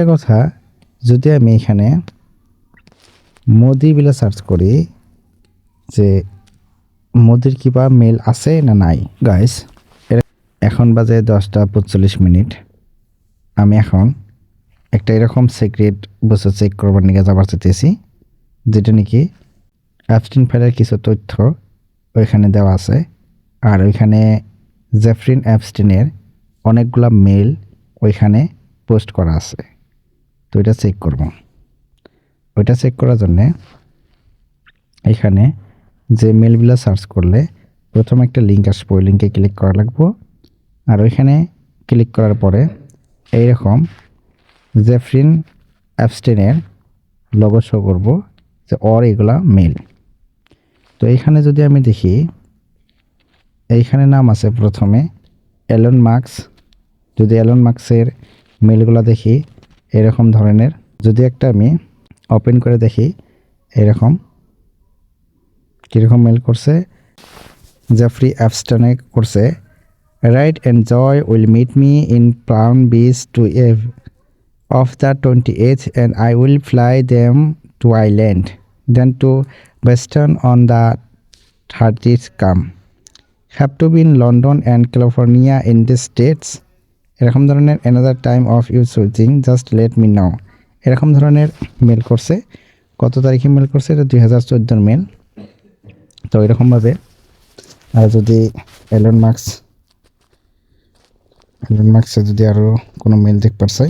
একটা কথা, যদি আমি এখানে মোদি বলে সার্চ করি যে মোদির কিবা মেল আছে না নাই। গাইস, এখন বাজে 10:45। আমি এখন একটা এরকম সিক্রেট বসে চেক করবার নিয়ে যাবার চাইতেছি, যেটা নাকি অ্যাপস্টিন ফাইলের কিছু তথ্য ওইখানে দেওয়া আছে, আর ওইখানে জেফরিন অ্যাপস্টিনের অনেকগুলা মেল ওইখানে পোস্ট করা আছে। তো এটা চেক করব। ওইটা চেক করার জন্যে এখানে যে মেলগুলো সার্চ করলে প্রথম একটা লিঙ্ক আসবে, ওই লিঙ্কে ক্লিক করা লাগবে। আর ওইখানে ক্লিক করার পরে এইরকম জেফরিন অ্যাপস্টিনের লোগো শো করব যে ওর এগুলা মেল। তো এইখানে যদি আমি দেখি, এইখানে নাম আছে প্রথমে এলন মাস্ক। যদি এলন মাস্কের মেলগুলো দেখি এরকম ধরনের, যদি একটা আমি ওপেন করে দেখি এরকম কীরকম মেল করছে, জেফরি অ্যাপস্টিনে করছে, right and Joy will meet me in Palm Beach to এভ of the 28th and I will fly them to Ireland, then to Western on the 30th come. Have to be in London and California in the States. এরকম ধরনের another time of you choosing, just let me know. এরকম ধরনের mail করছে। কত তারিখে mail করছে? এটা 2014 mail. তো এরকমভাবে আর যদি এলন মাস্কের যদি আরও কোনো মেল দেখতে পারছে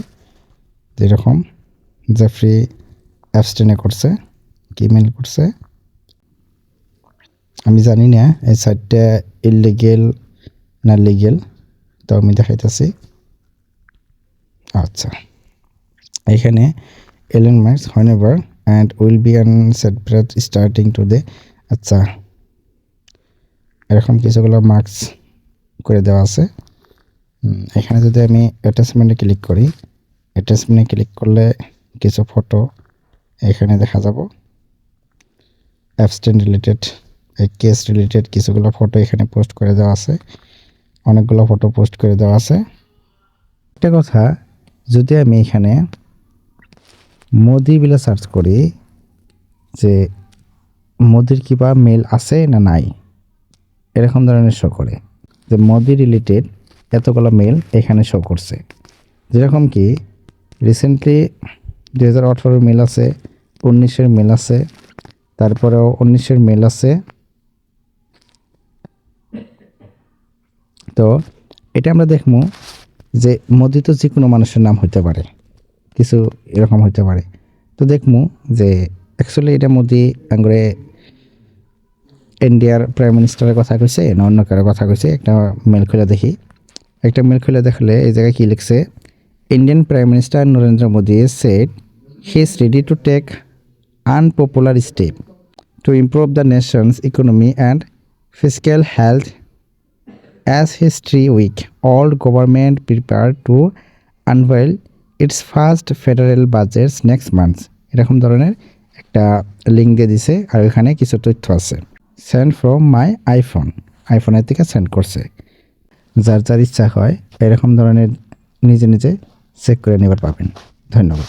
যেরকম জেফরি অ্যাপস্টিনে করছে, কি মেল করছে আমি জানি না, এই সাইটটা ইলিগেল না লিগেল, তো আমি দেখাইতেছি। আচ্ছা, এখানে Elon Musk হোয়েনেভার and will be an separate starting today. আচ্ছা, এরকম কিছুগুলো মার্কস করে দেওয়া আছে। এখানে যদি আমি অ্যাটাচমেন্টে ক্লিক করি, অ্যাটাচমেন্টে ক্লিক করলে কিছু ফটো এখানে দেখা যাব। অ্যাপস্টিন রিলেটেড, কেস রিলেটেড কিছুগুলো ফটো এখানে পোস্ট করে দেওয়া আছে, অনেকগুলো ফটো পোস্ট করে দেওয়া আছে। একটা কথা, যদি আমি এখানে মোদি বলে সার্চ করি যে মোদির কিবা মেল আছে না নাই, এরকম ধরনের শো করে যে মোদি রিলেটেড এতগুলো মেল এখানে শো করছে। যেরকম কি রিসেন্টলি 2018 মেল আছে, 19-এর মেল আছে, তারপরেও 19-এর মেল আছে। তো এটা আমরা দেখবো যে মোদি তো যে কোনো মানুষের নাম হইতে পারে, কিছু এরকম হইতে পারে। তো দেখবো যে অ্যাকচুয়ালি এটা মোদি আঙ্গুরে ইন্ডিয়ার প্রাইম মিনিস্টারের কথা কইছে না অন্য কারো কথা কইছে। একটা মেল খুলে দেখি, একটা মেল খুলে দেখলে এই জায়গায় কী লিখছে, Indian Prime Minister Narendra Modi said he is ready to take unpopular steps to improve the nation's economy and fiscal health as history week. All government prepared to unveil its first federal budgets next month. এরকম ধরনের একটা link দিয়ে দিছে, আর ওইখানে কিছু তথ্য আছে। Send from my আইফোনের থেকে সেন্ড করছে। যার যার ইচ্ছা হয় এরকম ধরনের নিজে নিজে চেক করে নেবার পাবেন। ধন্যবাদ।